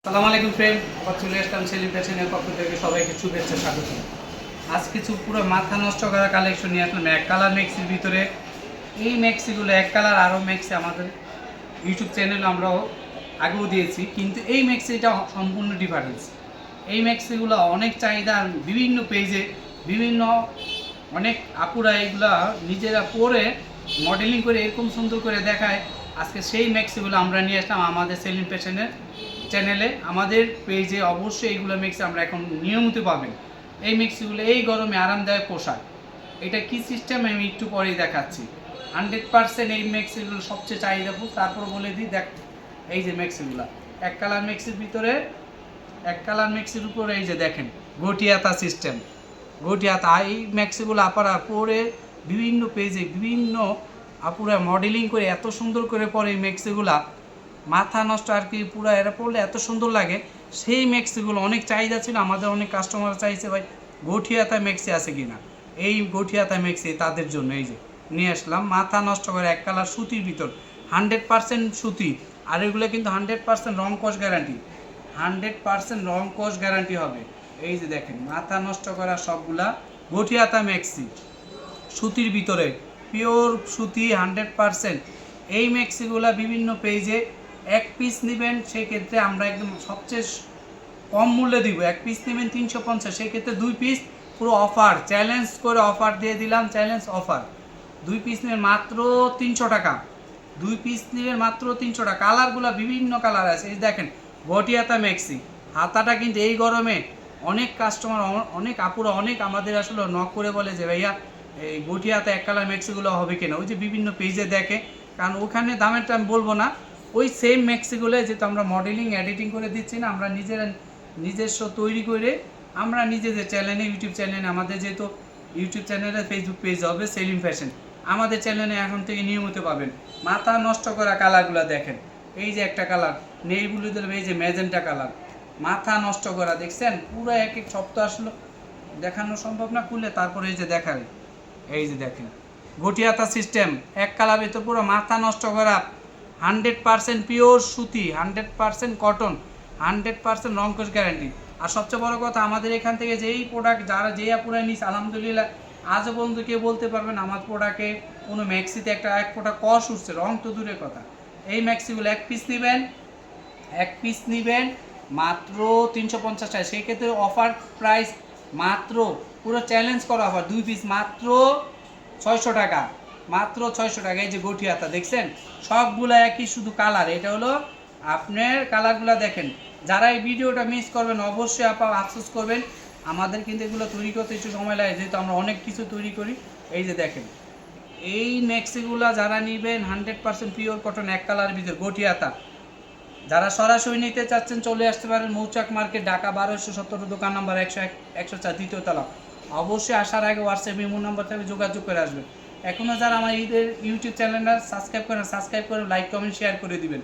সালাম আলাইকুম ফ্রেন্ড, আবার চলে আসলাম সেলিম ফ্যাশনের পক্ষ থেকে সবাইকে শুভেচ্ছা স্বাগত। আজ কিছু পুরো মাথা নষ্ট করা কালেকশন নিয়ে আসলাম এক কালার ম্যাক্সির ভিতরে। এই ম্যাক্সিগুলো এক কালার আরও ম্যাক্সি আমাদের ইউটিউব চ্যানেলে আমরাও আগেও দিয়েছি, কিন্তু এই ম্যাক্সিটা সম্পূর্ণ ডিফারেন্স। এই ম্যাক্সিগুলো অনেক চাহিদা, বিভিন্ন পেজে বিভিন্ন অনেক আপুরা এগুলা নিজেরা পরে মডেলিং করে এরকম সুন্দর করে দেখায়। আজকে সেই ম্যাক্সিগুলো আমরা নিয়ে আসলাম আমাদের সেলিম ফ্যাশনের চ্যানেলে। আমাদের পেজে অবশ্যই এইগুলো মিক্স আমরা এখন নিয়মিত পাবেন। এই মিক্সগুলো এই গরমে আরামদায়ক পোশাক। এটা কি সিস্টেম আমি একটু পরেই দেখাচ্ছি। 100% এই মিক্সগুলো সবচেয়ে চাহিদাফুল। তারপর বলে দিই, দেখ এই যে মিক্সগুলো এক কালার মিক্সের ভিতরে, এক কালার মিক্সের উপরে এই যে দেখেন গটিয়াতা সিস্টেম, গটিয়াতা। এই মিক্সগুলো আপনারা পরে বিভিন্ন পেজে বিভিন্ন আপুরা মডেলিং করে এত সুন্দর করে পরে এই মিক্সগুলা মাথা নষ্ট আর কি। পুরো এরা পড়লে এত সুন্দর লাগে। সেই ম্যাক্সিগুলো অনেক চাহিদা ছিল, আমাদের অনেক কাস্টমার চাইছে ভাই গঠিয়াতা ম্যাক্সি আছে কিনা। এই গঠিয়াতা ম্যাক্সি তাদের জন্য এই যে নিয়ে আসলাম। মাথা নষ্ট করে এক কালার সুতির ভিতর, 100% সুতি। আর এগুলো কিন্তু 100% রং কস গ্যারান্টি, 100% রং কস গ্যারান্টি হবে। এই যে দেখেন মাথা নষ্ট করা সবগুলা গঠিয়াতা ম্যাক্সি সুতির ভিতরে, পিওর সুতি 100%। এই ম্যাক্সিগুলা বিভিন্ন পেজে এক পিস নেবেন, সেক্ষেত্রে আমরা একদম সবচেয়ে কম মূল্যে দিব। এক পিস নেবেন 350, সেক্ষেত্রে 2 পিস পুরো অফার চ্যালেঞ্জ করে অফার দিয়ে দিলাম, চ্যালেঞ্জ অফার। 2 পিস নেবেন মাত্র 300 টাকা, 2 পিস নেবেন মাত্র 300 টাকা। কালারগুলো বিভিন্ন কালার আছে। এই দেখেন গটিয়াতা ম্যাক্সি হাতাটা কিন্তু এই গরমে অনেক কাস্টমার অনেক আপুরা অনেক আমাদের আসলে নক করে বলে যে ভাইয়া এই গটিয়াতা এক কালার ম্যাক্সিগুলো হবে কিনা। ওই যে বিভিন্ন পেজে দেখে, কারণ ওখানে দামেরটা আমি বলবো না। ওই সেম ম্যাক্সিগুলো যেহেতু আমরা মডেলিং এডিটিং করে দিচ্ছি না, আমরা নিজস্ব তৈরি করে আমরা নিজেদের চ্যানেলে ইউটিউব চ্যানেলে, আমাদের যেহেতু ইউটিউব চ্যানেলে ফেসবুক পেজ হবে সেলিম ফ্যাশন, আমাদের চ্যানেলে এখন থেকে নিয়মিত পাবেন। মাথা নষ্ট করা কালারগুলো দেখেন। এই যে একটা কালার নেই ব্লুদের, এই যে ম্যাজেন্টা কালার, মাথা নষ্ট করা দেখছেন। পুরো এক এক সপ্তাহ আসলো দেখানো সম্ভব না খুলে, তারপরে এই যে দেখাবে। এই যে দেখেন গটিয়াতা সিস্টেম এক কালার ভিতর পুরো মাথা নষ্ট করা 100% পিওর সুতি, 100% কটন, 100% রংকশ গ্যারান্টি। আর সবচেয়ে বড় কথা, আমাদের এখান থেকে যেই প্রোডাক্ট যারা যেই আপুরা নিস আলহামদুলিল্লাহ আজও পর্যন্ত কেউ বলতে পারবেন আমার প্রোডাক্টে কোনো ম্যাক্সিতে এক ফোঁটা কস উঠছে, রং তো দূরের কথা। এই ম্যাক্সিগুলো এক পিস নেবেন মাত্র 350 টাকা, সেই ক্ষেত্রে অফার প্রাইস মাত্র পুরো চ্যালেঞ্জ করা অফার 2 পিস মাত্র 600 টাকা, মাত্র 600 টাকা। এই যে গঠিয়াতা দেখছেন সবগুলো একই, শুধু কালার এটা হলো আপনার কালারগুলো দেখেন। যারা এই ভিডিওটা মিস করবেন অবশ্যই আফসোস করবেন। আমাদের কিন্তু এগুলো তৈরি করতে একটু সময় লাগে, যেহেতু আমরা অনেক কিছু তৈরি করি। এই যে দেখেন এই ম্যাক্সিগুলো যারা নেবেন 100% পিওর কটন এক কালার ভিতর গঠিয়াতা। যারা সরাসরি নিতে চাচ্ছেন চলে আসতে পারেন মৌচাক মার্কেট, ঢাকা 1217, দোকান নম্বর 104, দ্বিতীয় তলা। অবশ্যই আসার আগে হোয়াটসঅ্যাপ ইমো নাম্বার থেকে যোগাযোগ করে আসবেন। এখনও যারা আমার ইউটিউব চ্যানেলটা সাবস্ক্রাইব করে লাইক কমেন্ট শেয়ার করে দিবেন।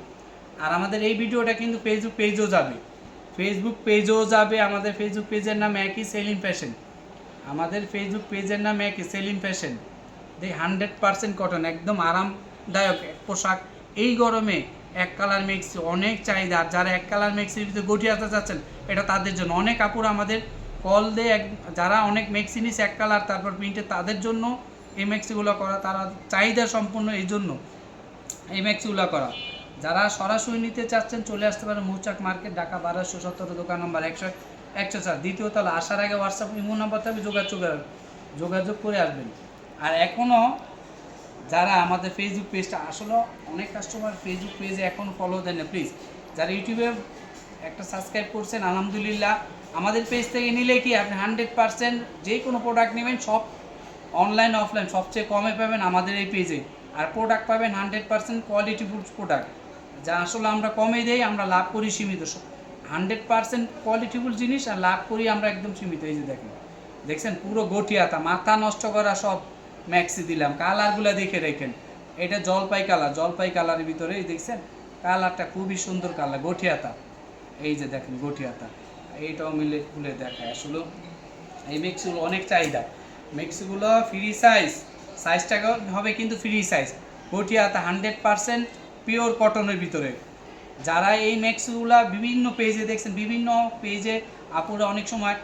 আর আমাদের এই ভিডিওটা কিন্তু ফেসবুক পেজেও যাবে। আমাদের ফেসবুক পেজের নাম একই, সেলিম ফ্যাশন। আমাদের ফেসবুক পেজের নাম একই, সেলিম ফ্যাশন। 100% কটন, একদম আরামদায়ক পোশাক। এই গরমে এক কালার মিক্সি অনেক চাহিদা। আর যারা এক কালার মিক্সির ভিতরে গঠিয়াতে যাচ্ছেন এটা তাদের জন্য। অনেক আপুরা আমাদের কল দিয়ে যারা অনেক মিক্সি নিচ্ছে এক কালার তারপর প্রিন্টে, তাদের জন্য এই মিক্সিগুলো করা, তারা চাহিদা সম্পূর্ণ এই জন্য এই মিক্সিগুলো করা। যারা সরাসরি নিতে চাচ্ছেন চলে আসতে পারেন মৌচাক মার্কেট, ঢাকা 1217, দোকান নম্বর 104, দ্বিতীয় তলা। আসার আগে হোয়াটসঅ্যাপ ইমো নাম্বার থেকে যোগাযোগ করে আসবেন। আর এখনও যারা আমাদের ফেসবুক পেজটা, আসলে অনেক কাস্টমার ফেসবুক পেজে এখনও ফলো দেন না, প্লিজ যারা ইউটিউবে একটা সাবস্ক্রাইব করছেন আলহামদুলিল্লাহ। আমাদের পেজ থেকে নিলে কি আপনি 100% যে কোনো প্রোডাক্ট নেবেন সব অনলাইন অফলাইন সবচেয়ে কমে পাবেন আমাদের এই পেজে। আর প্রোডাক্ট পাবেন 100% কোয়ালিটিফুল প্রোডাক্ট, যা আসলে আমরা কমে দেই, আমরা লাভ করি সীমিত। 100% কোয়ালিটিফুল জিনিস আর লাভ করি আমরা একদম সীমিত। এই যে দেখছেন পুরো গঠিয়াতা মাথা নষ্ট করা সব ম্যাক্সি দিলাম। কালারগুলো দেখে রেখেন, এটা জলপাই কালারের ভিতরে দেখছেন কালারটা খুবই সুন্দর কালার গঠিয়াতা। এই যে দেখেন গঠিয়াতা, এইটাও মিলে খুলে দেখায়। আসলে এই মিক্সিগুলো অনেক চাহিদা। মিক্সিগুলো ফ্রি সাইজটা হবে কিন্তু ফ্রি সাইজ। গঠিয়াতা 100% পিওর কটনের ভিতরে, যারা এই ম্যাক্সিগুলা বিভিন্ন পেজে দেখছেন, বিভিন্ন পেজে আপুরা অনেক সময়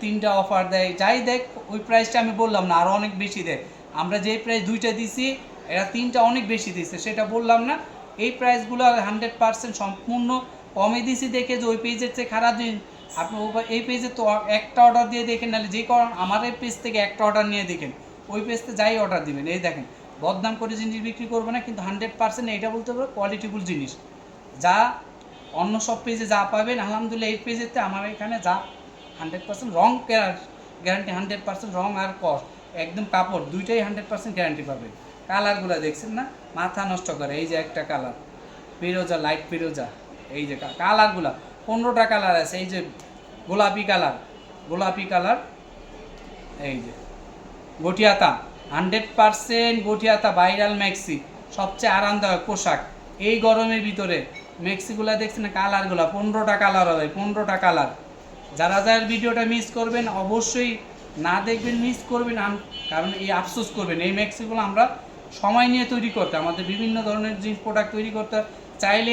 তিনটা অফার দেয়, যাই দেখ ওই প্রাইসটা আমি বললাম না, আরও অনেক বেশি দেয়। আমরা যে প্রাইস দুইটা দিছি এরা তিনটা অনেক বেশি দিচ্ছে, সেটা বললাম না। এই প্রাইসগুলো 100% সম্পূর্ণ কমে দিছি দেখে যে ওই পেজের চেয়ে খারাপ দিন আপনি এই পেজে তো একটা অর্ডার দিয়ে দেখেন, নাহলে যে কারণ আমার এই পেজ থেকে একটা অর্ডার নিয়ে দেখেন, ওই পেজতে যাই অর্ডার দিবেন। এই দেখেন, বদনাম করে জিনিস বিক্রি করবো না, কিন্তু 100% এটা বলতে পারবো কোয়ালিটিফুল জিনিস, যা অন্য সব পেজে যা পাবেন আলহামদুলিল্লাহ এই পেজেতে আমার এখানে যা 100% রং গ্যারান্টি, 100% রং আর কস্ট একদম কাপড় দুইটাই 100% গ্যারান্টি পাবেন। কালারগুলো দেখছেন না, মাথা নষ্ট করে। এই যে একটা কালার ফিরোজা, লাইট ফিরোজা, এই যে কালারগুলা 15টা কালার আছে। এই যে গোলাপি কালার, গোলাপি কালার, এই যে গটিয়াতা 100% গটিয়াতা ভাইরাল ম্যাক্সি, সবচেয়ে আরামদায়ক পোশাক এই গরমের ভিতরে। ম্যাক্সিগুলো দেখছেন না, কালারগুলো 15টা কালার হবে, 15টা কালার। যারা যারা ভিডিওটা মিস করবেন অবশ্যই না দেখবেন, মিস করবেন, কারণ এই আফসোস করবেন। এই ম্যাক্সিগুলো আমরা সময় নিয়ে তৈরি করতে, আমাদের বিভিন্ন ধরনের জিনিস প্রোডাক্ট তৈরি করতে চাইলে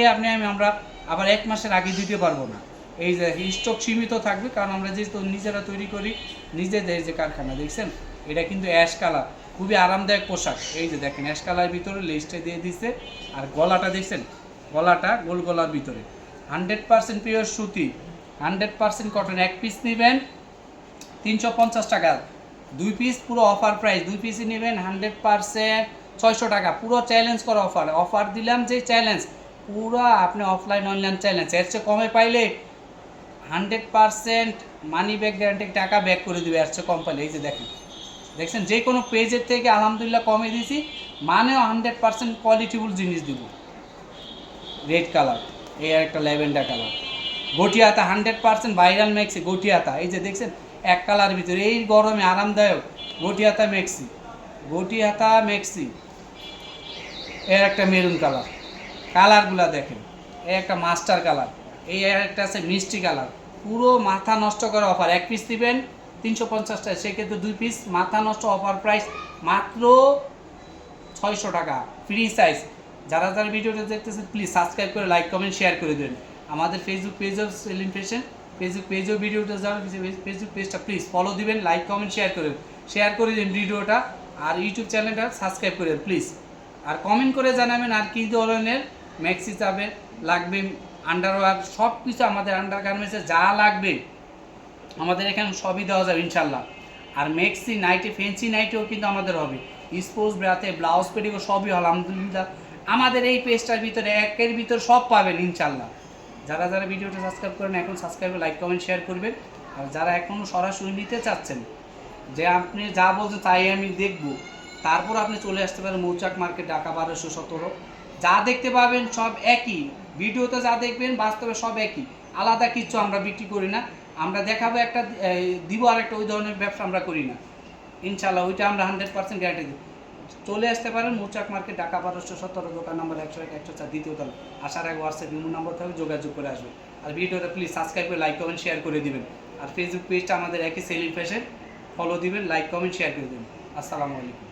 আমরা আবার 1 মাসের আগে দিতে পারবো না। এই যে স্টক সীমিত থাকবে, কারণ আমরা যেহেতু নিজেরা তৈরি করি, নিজেদের যে কারখানা দেখছেন। এটা কিন্তু অ্যাশ কালার, খুবই আরামদায়ক পোশাক। এই যে দেখেন অ্যাশ কালার ভিতরে লেসটা দিয়ে দিচ্ছে, আর গলাটা দেখছেন, গলাটা গোল গলার ভিতরে 100% পিওর সুতি, 100% কটন। এক পিস নেবেন 350 টাকা, 2 পিস পুরো অফার প্রাইস, 2 পিসই নেবেন 100% 600 টাকা, পুরো চ্যালেঞ্জ করা অফার। অফার দিলাম যে চ্যালেঞ্জ, পুরো আপনি অফলাইন অনলাইন চ্যালেঞ্জ। এর চেয়ে কমে পাইলে 100% মানি ব্যাক গ্যারান্টি, টাকা ব্যাক করে দেবে এর চেয়ে কম পাইলে। এই যে দেখছেন যে কোনো পেজের থেকে আলহামদুলিল্লাহ কমে দিয়েছি, মানেও 100% কোয়ালিটিফুল জিনিস দিব। রেড কালার, এই একটা ল্যাভেন্ডার কালার, গটিয়াতা 100% ভাইরাল ম্যাক্সি গটিয়াতা। এই যে দেখছেন এক কালার ভিতরে, এই গরমে আরামদায়ক গটিয়াতা ম্যাক্সি, গটিয়াতা ম্যাক্সি। এর একটা মেরুন কালার, কালারগুলা দেখেন, এই একটা মাস্টার কালার, এই একটা আছে মিষ্টি কালার। পুরো মাথা নষ্ট করা অফার। এক পিস দিবেন 350 টাকা, সেক্ষেত্রে 2 পিস মাথা নষ্ট অফার প্রাইস মাত্র 600 টাকা, ফ্রি সাইজ। যারা যারা ভিডিওটা দেখতেছেন প্লিজ সাবস্ক্রাইব করে লাইক কমেন্ট শেয়ার করে দেবেন। আমাদের ফেসবুক পেজও সেলিং ফ্যাশন, ফেসবুক পেজও ভিডিওটা যারা ফেসবুক পেজটা প্লিজ ফলো দিবেন, লাইক কমেন্ট শেয়ার করে দিন ভিডিওটা, আর ইউটিউব চ্যানেলটা সাবস্ক্রাইব করে দেন প্লিজ। আর কমেন্ট করে জানাবেন আর কী ধরনের ম্যাক্সি যাবে লাগবে, আন্ডারওয়্যার সব কিছু আমাদের আন্ডার গার্মেন্টসে যা লাগবে আমাদের এখানে সবই দেওয়া যাবে ইনশাল্লাহ। আর ম্যাক্সি নাইটি, ফ্যান্সি নাইটিও কিন্তু আমাদের হবে, স্পোর্টস ব্রাতে, ব্লাউজ পেটিকো সবই হল আলহামদুলিল্লাহ। আমাদের এই পেজটার ভিতরে একের ভিতর সব পাবেন ইনশাল্লাহ। যারা যারা ভিডিওটা সাবস্ক্রাইব করেন এখন সাবস্ক্রাইব, লাইক কমেন্ট শেয়ার করবেন। আর যারা এখনও সরাসরি নিতে চাচ্ছেন, যে আপনি যা বলছেন তাই আমি দেখব, তারপর আপনি চলে আসতে পারেন মৌচাক মার্কেট, ঢাকা 1217। যা দেখতে পাবেন সব একই, ভিডিওতে যা দেখবেন বাস্তবে সব একই, আলাদা কিছু আমরা বিক্রি করি না। আমরা দেখাবো একটা, দিব আর একটা, ওই ধরনের ব্যবসা আমরা করি না ইনশাল্লাহ। ওইটা আমরা 100% গ্যারান্টি দিই। চলে আসতে পারেন মৌচাক মার্কেট, ঢাকা 1217, দোকান নম্বর 101-104, দ্বিতীয় তলা। আসার আগে হোয়াটসঅ্যাপ ইমো নম্বর থাকবে, যোগাযোগ করে আসবে। আর ভিডিওটা প্লিজ সাবস্ক্রাইব করে লাইক কমেন্ট শেয়ার করে দিবেন। আর ফেসবুক পেজটা আমাদের একই সেলিং ফ্যাশন, ফলো দিবেন, লাইক কমেন্ট শেয়ার করে দেবেন। আসসালামু আলাইকুম।